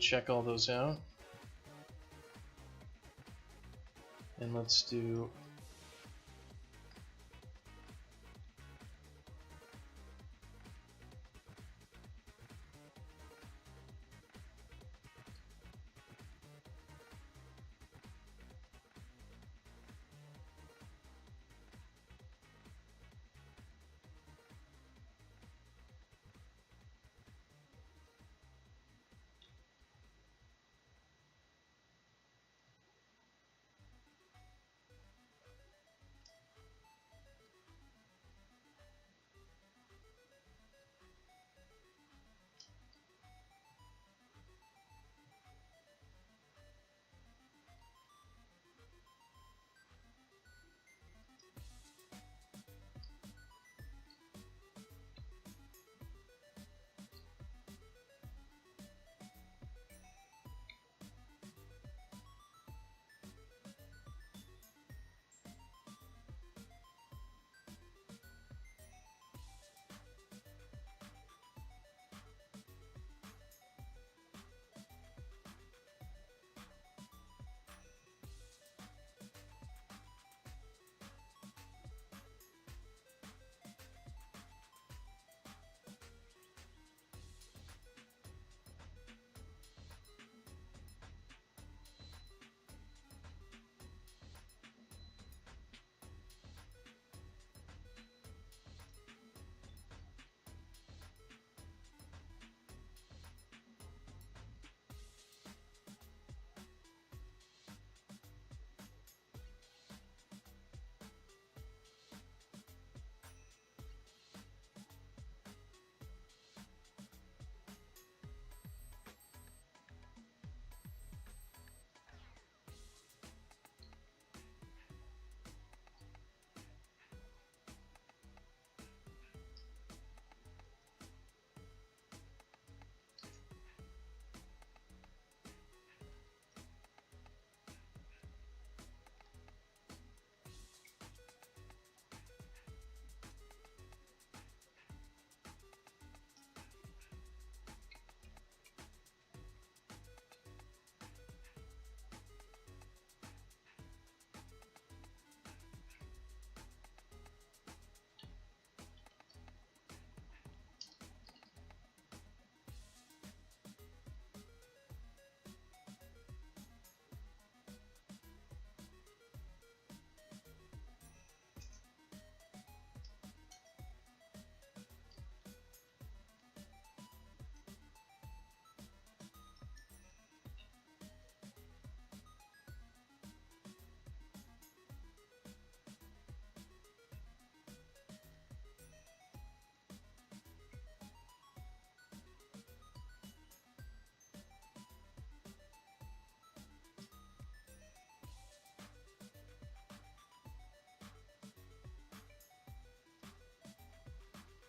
check all those out. And let's do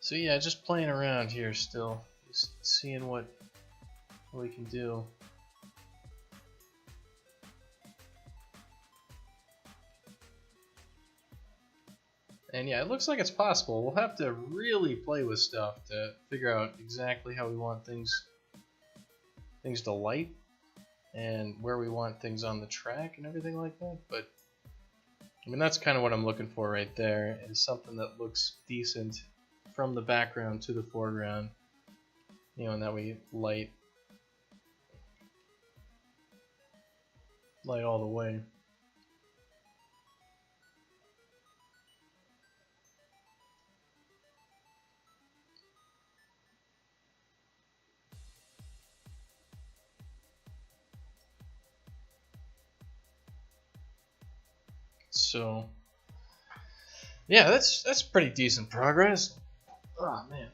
So yeah, just playing around here still, just seeing what we can do. And yeah, it looks like it's possible. We'll have to really play with stuff to figure out exactly how we want things to light and where we want things on the track and everything like that. But I mean, that's kind of what I'm looking for right there, is something that looks decent from the background to the foreground, you know, and that we light all the way. So yeah, that's pretty decent progress. Oh man.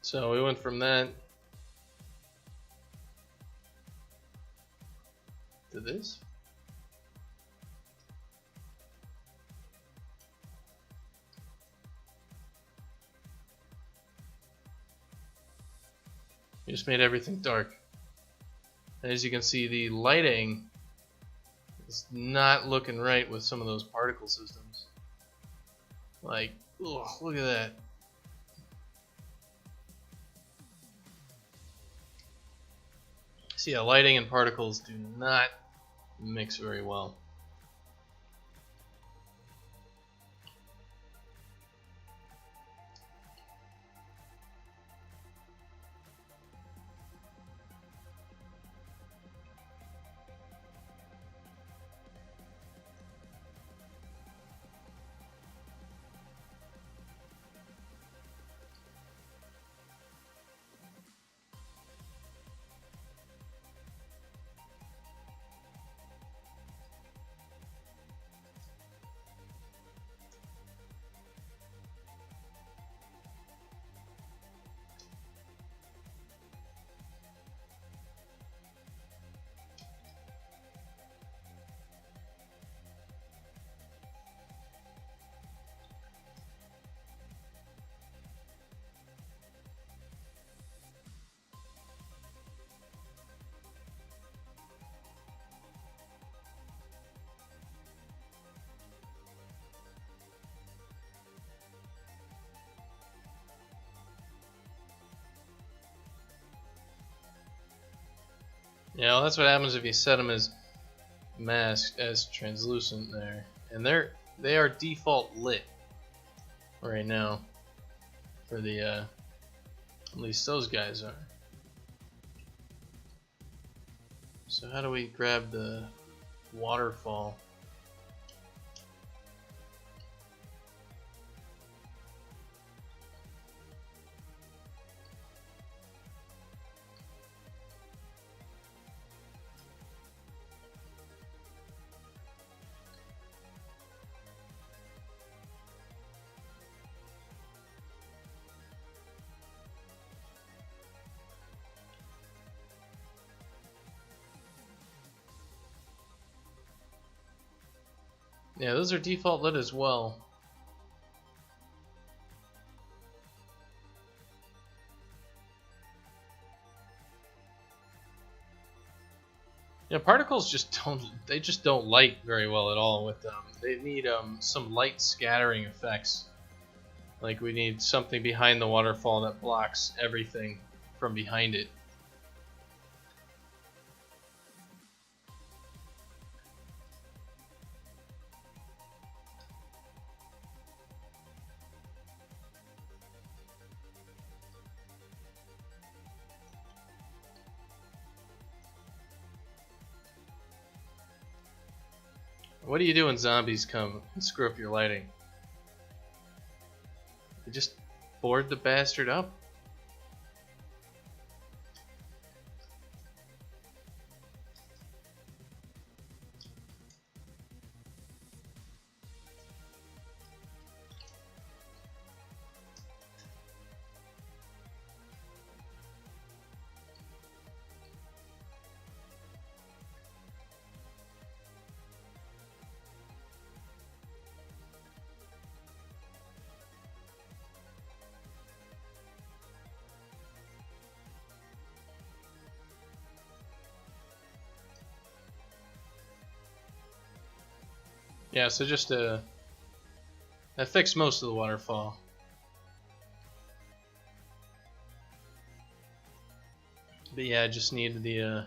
So we went from that to this. We just made everything dark. And as you can see, the lighting is not looking right with some of those particle systems. Like, ugh, look at that. See, yeah, lighting and particles do not mix very well. Yeah, well, that's what happens if you set them as masked, as translucent there, and they are default lit right now for the at least those guys are. So how do we grab the waterfall? Yeah, those are default lit as well. Yeah, particles just don't light very well at all with them. They need some light scattering effects. Like we need something behind the waterfall that blocks everything from behind it. What do you do when zombies come and screw up your lighting? You just board the bastard up? Yeah, so just that fixed most of the waterfall. But yeah, I just needed the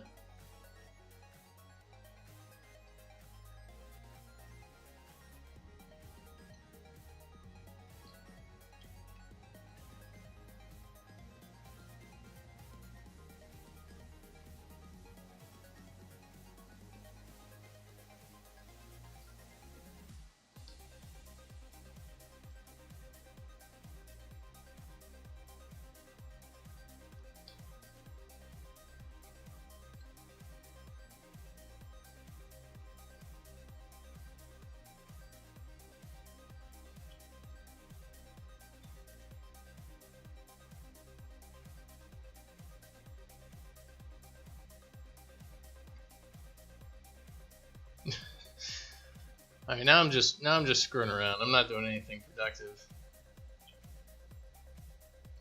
Alright, now I'm just screwing around. I'm not doing anything productive.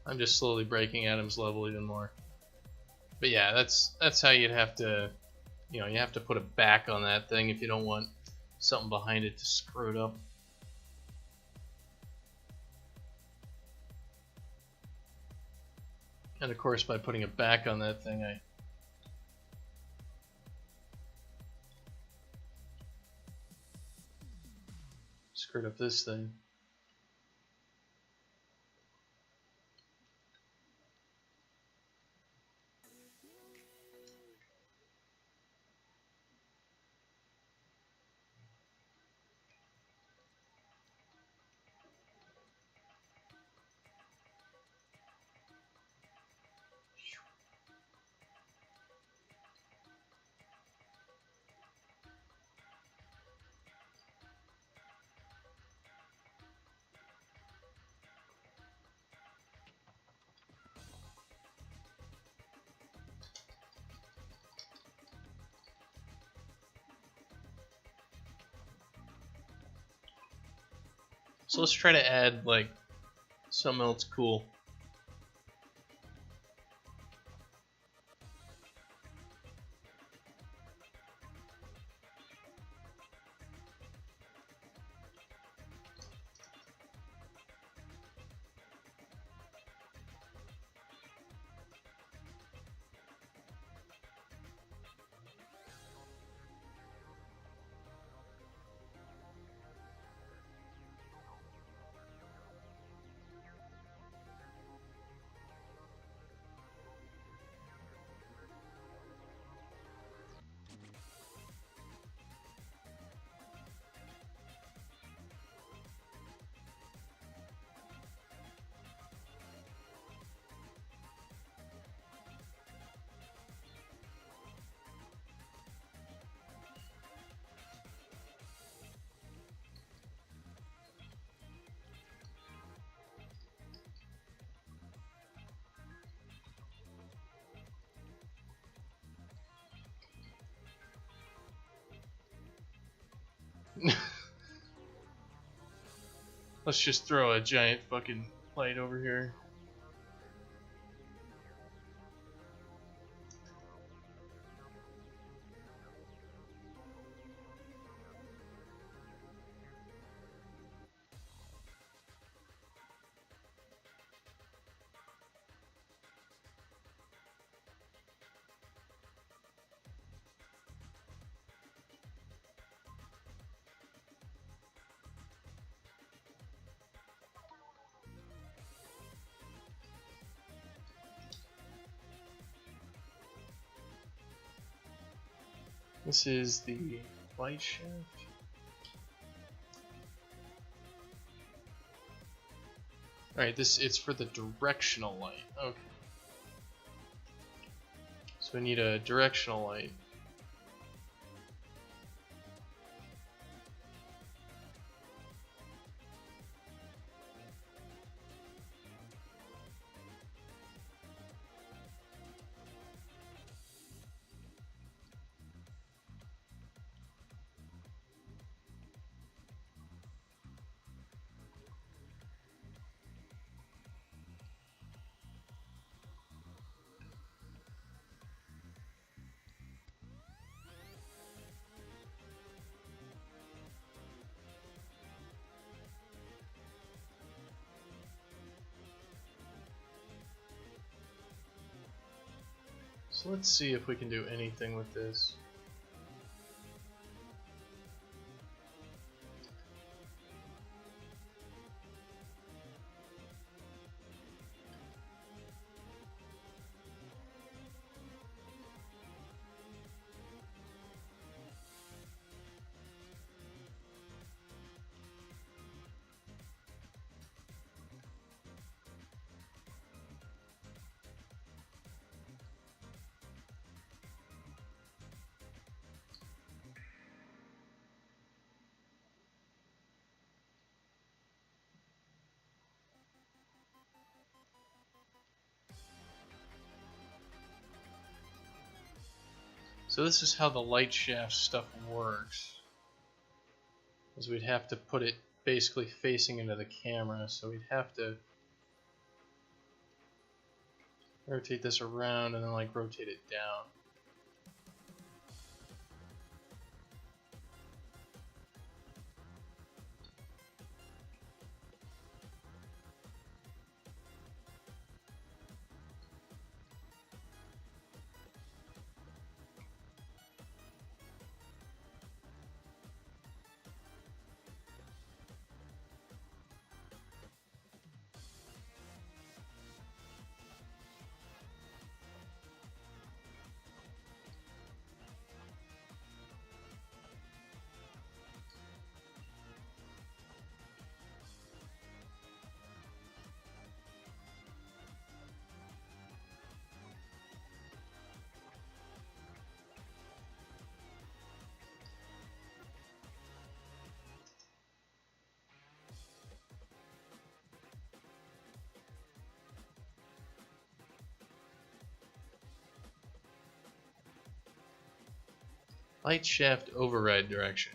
I'm just slowly breaking Adam's level even more. But yeah, that's how you'd have to, you have to put a back on that thing if you don't want something behind it to screw it up. And of course, by putting a back on that thing, I screwed up this thing. So let's try to add like something else cool. Let's just throw a giant fucking light over here. This is the light shaft. Alright, it's for the directional light. Okay. So we need a directional light. So let's see if we can do anything with this. So this is how the light shaft stuff works. Is we'd have to put it basically facing into the camera, so we'd have to rotate this around and then like rotate it down. Light shaft override direction.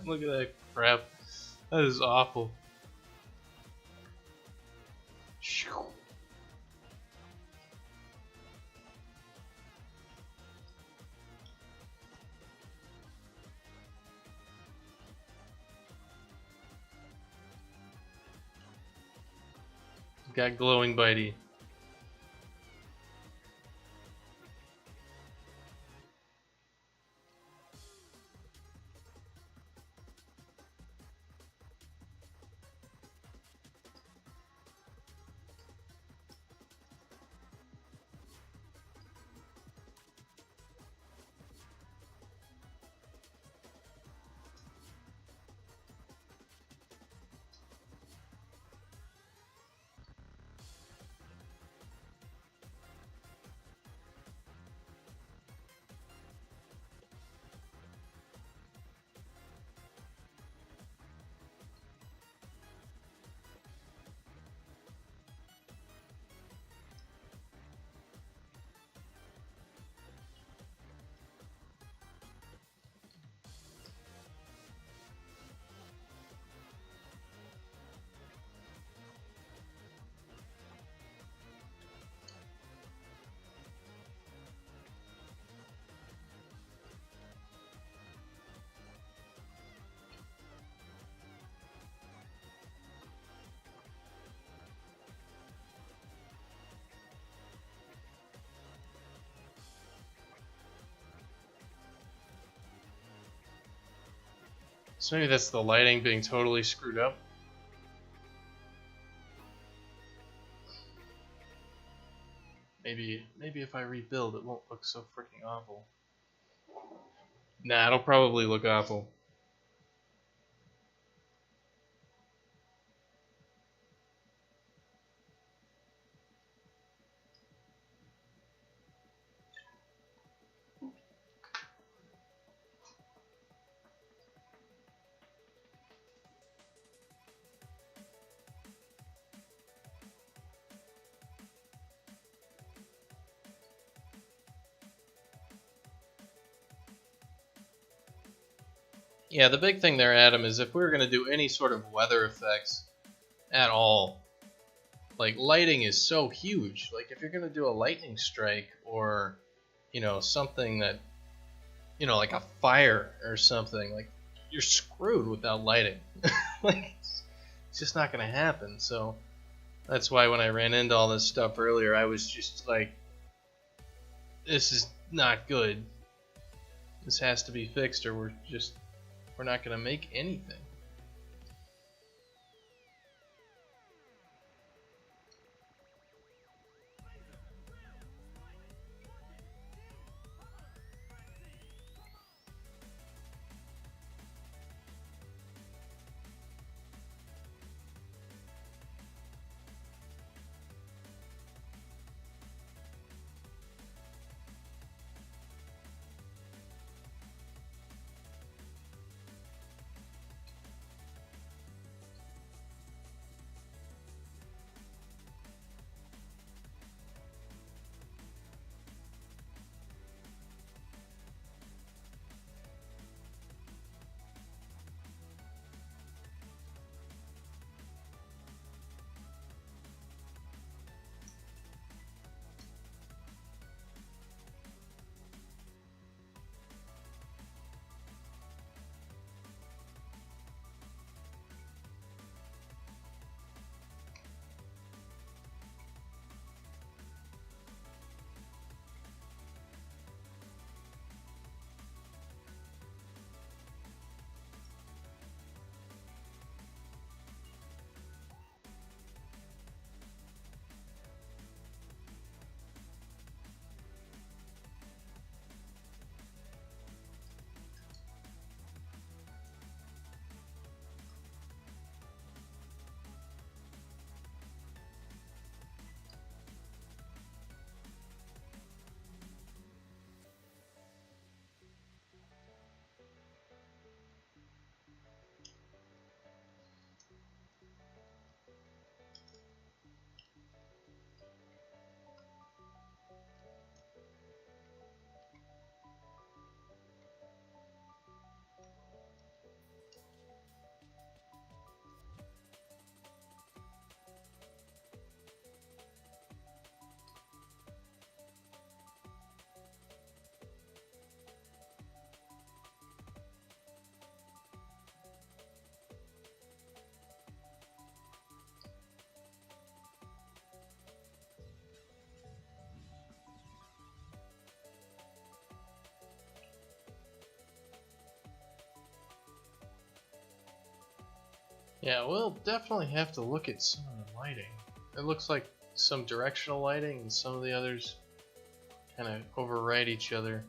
Look at that crap. That is awful. Got glowing bitey. So maybe that's the lighting being totally screwed up. Maybe if I rebuild, it won't look so freaking awful. Nah, it'll probably look awful. Yeah, the big thing there, Adam, is if we were going to do any sort of weather effects at all, like lighting is so huge. Like if you're going to do a lightning strike or, you know, something that, you know, like a fire or something, like you're screwed without lighting. Like it's just not going to happen. So that's why when I ran into all this stuff earlier, I was just like, this is not good. This has to be fixed or we're not going to make anything. Yeah, we'll definitely have to look at some of the lighting. It looks like some directional lighting and some of the others kind of override each other.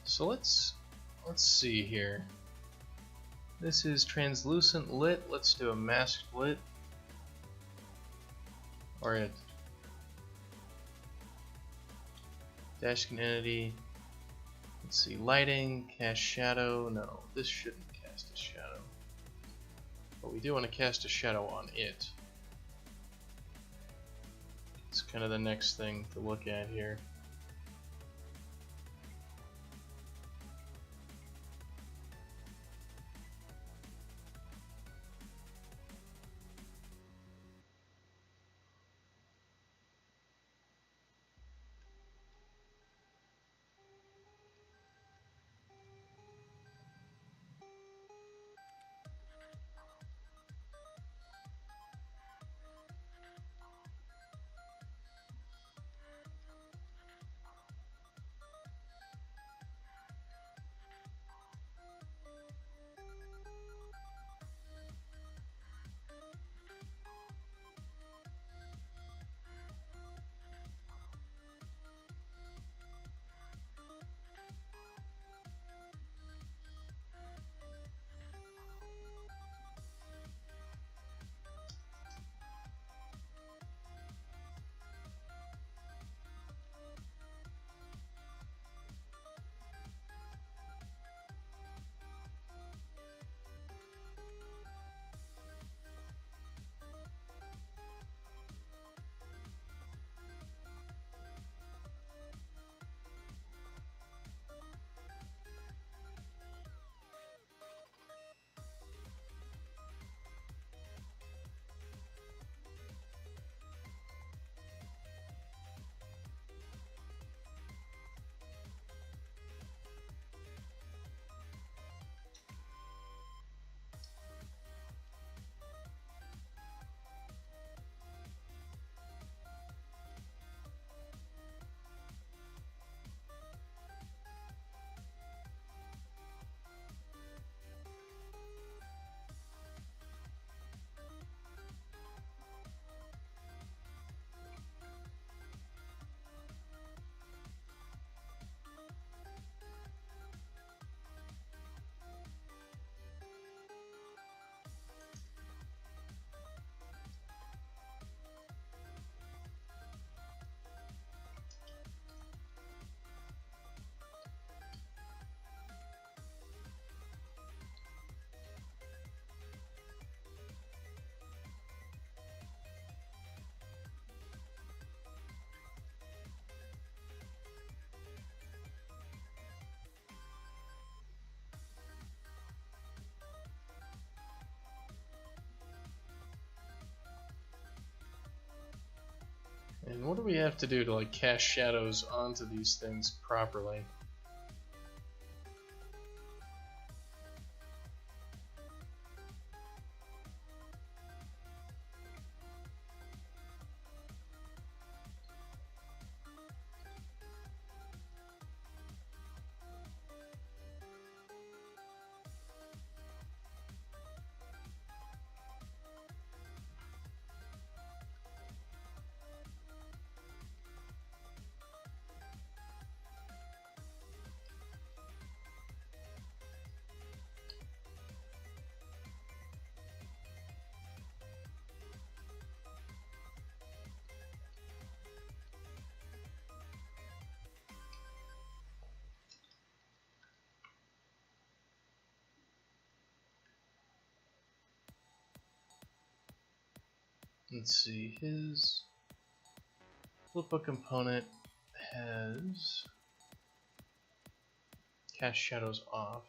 So let's see here. This is translucent lit. Let's do a masked lit. Or a Dashkin entity. Let's see, lighting, cast shadow. No, this shouldn't cast a shadow. But we do want to cast a shadow on it. It's kind of the next thing to look at here. And what do we have to do to like cast shadows onto these things properly? let's see, his flipbook component has cast shadows off.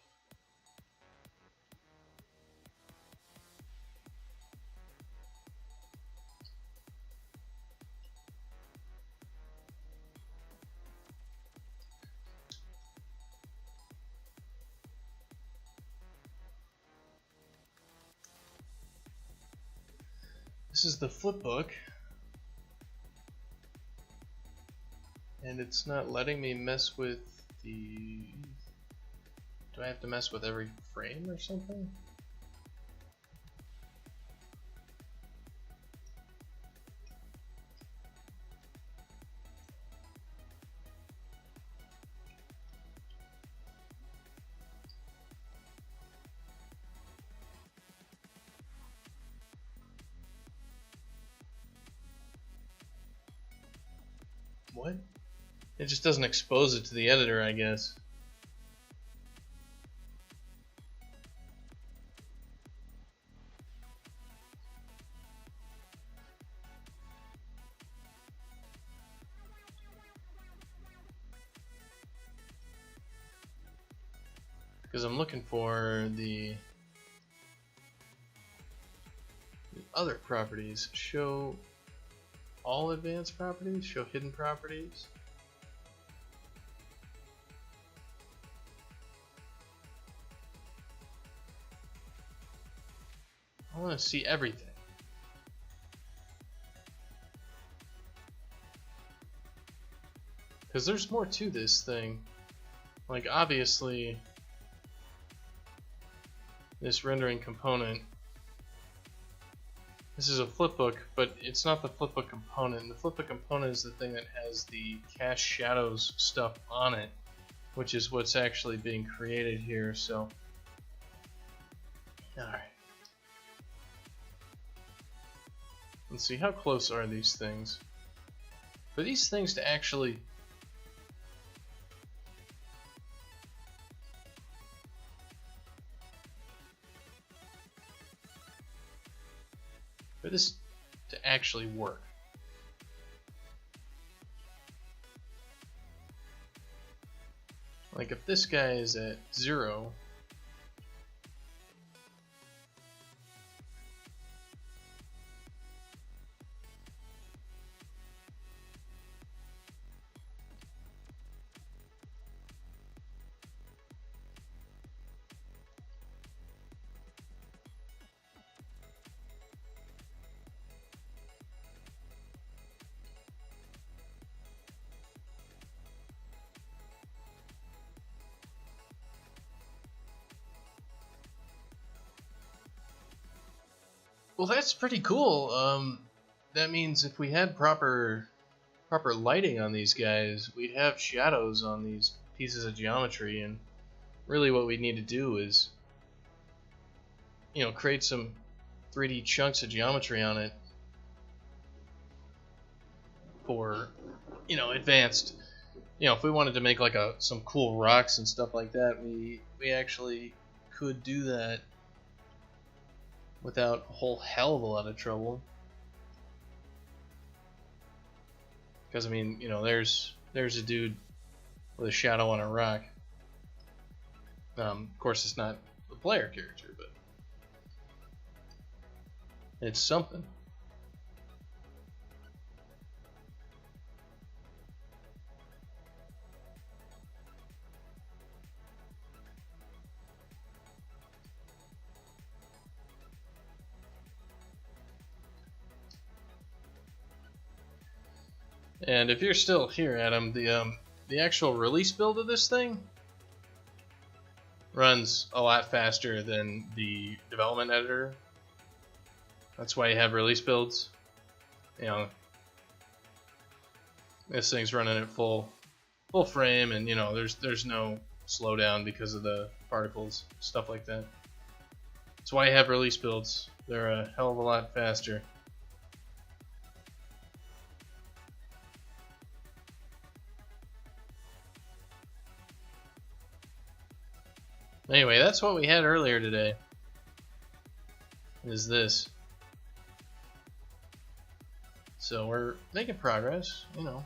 This is the flipbook, and it's not letting me mess with the... Do I have to mess with every frame or something? What? It just doesn't expose it to the editor, I guess. Because I'm looking for the other properties. Show all advanced properties, show hidden properties. I want to see everything. Because there's more to this thing. Like, obviously, this rendering component, this is a flipbook, but it's not the flipbook component. The flipbook component is the thing that has the cast shadows stuff on it, which is what's actually being created here. So, alright. Let's see, how close are these things? For these things to actually... For this to actually work. Like if this guy is at 0, well, that's pretty cool. That means if we had proper lighting on these guys, we'd have shadows on these pieces of geometry, and really what we need to do is, create some 3D chunks of geometry on it for, advanced. If we wanted to make like some cool rocks and stuff like that, we actually could do that without a whole hell of a lot of trouble. Because I mean, there's a dude with a shadow on a rock. Of course, it's not the player character, but it's something. And if you're still here, Adam, the actual release build of this thing runs a lot faster than the development editor. That's why you have release builds. This thing's running at full frame, and there's no slowdown because of the particles, stuff like that. That's why you have release builds. They're a hell of a lot faster. Anyway, that's what we had earlier today. Is this. So we're making progress, you know.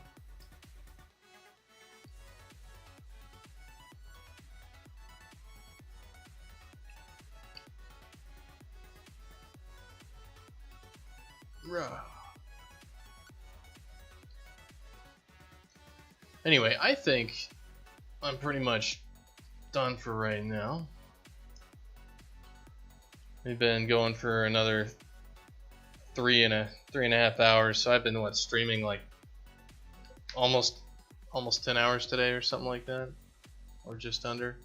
Anyway, I think I'm pretty much done for right now. We've been going for another three and a half hours, so I've been streaming like almost 10 hours today or something like that, or just under.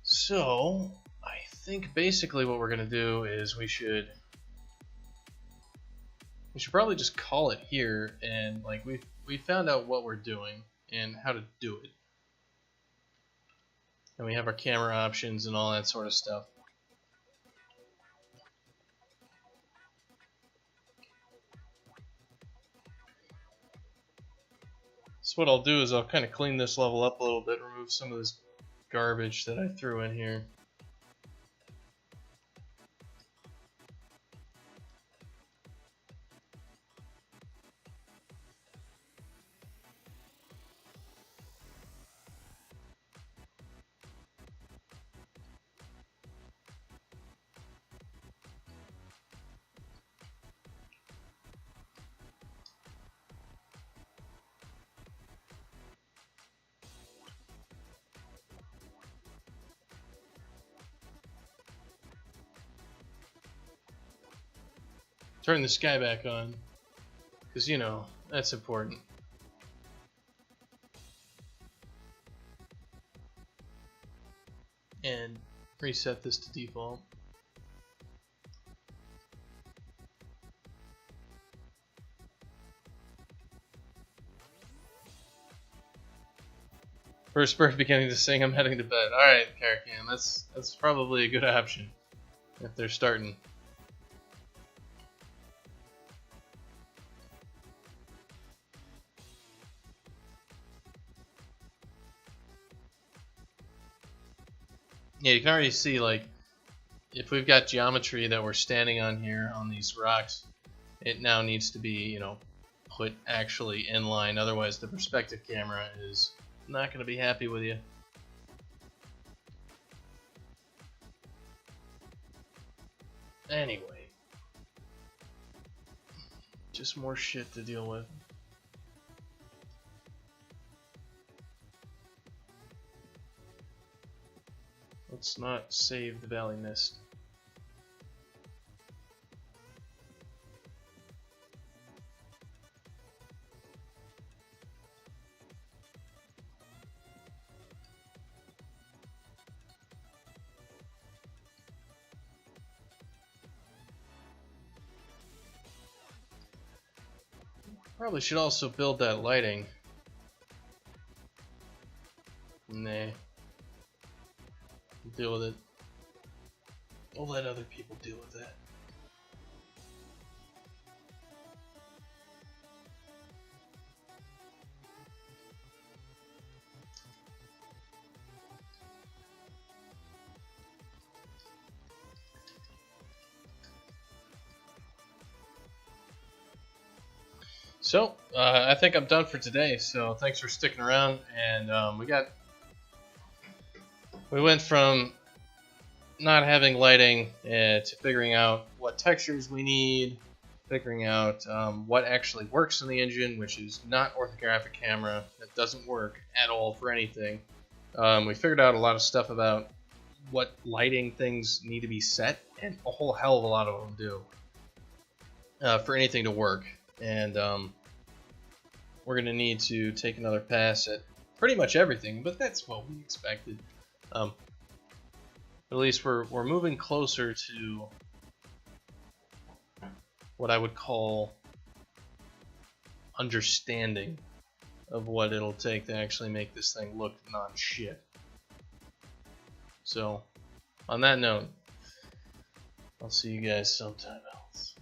So I think basically what we're gonna do is we should probably just call it here, and like we found out what we're doing and how to do it, and we have our camera options and all that sort of stuff. So what I'll do is I'll kind of clean this level up a little bit, remove some of this garbage that I threw in here. Turn the sky back on, because you know, that's important. And reset this to default. First bird beginning to sing, I'm heading to bed. Alright, Caracan, that's probably a good option if they're starting. Yeah, you can already see, like, if we've got geometry that we're standing on here on these rocks, it now needs to be, you know, put actually in line. Otherwise, the perspective camera is not going to be happy with you. Anyway, just more shit to deal with. Let's not save the Valley Mist. Probably should also build that lighting. Nah. Deal with it. We'll let other people deal with that. So, I think I'm done for today, so thanks for sticking around, and we went from not having lighting to figuring out what textures we need, figuring out what actually works in the engine, which is not orthographic camera. That doesn't work at all for anything. We figured out a lot of stuff about what lighting things need to be set, and a whole hell of a lot of them do for anything to work. And we're going to need to take another pass at pretty much everything, but that's what we expected. At least we're moving closer to what I would call understanding of what it'll take to actually make this thing look non-shit. So, on that note, I'll see you guys sometime else.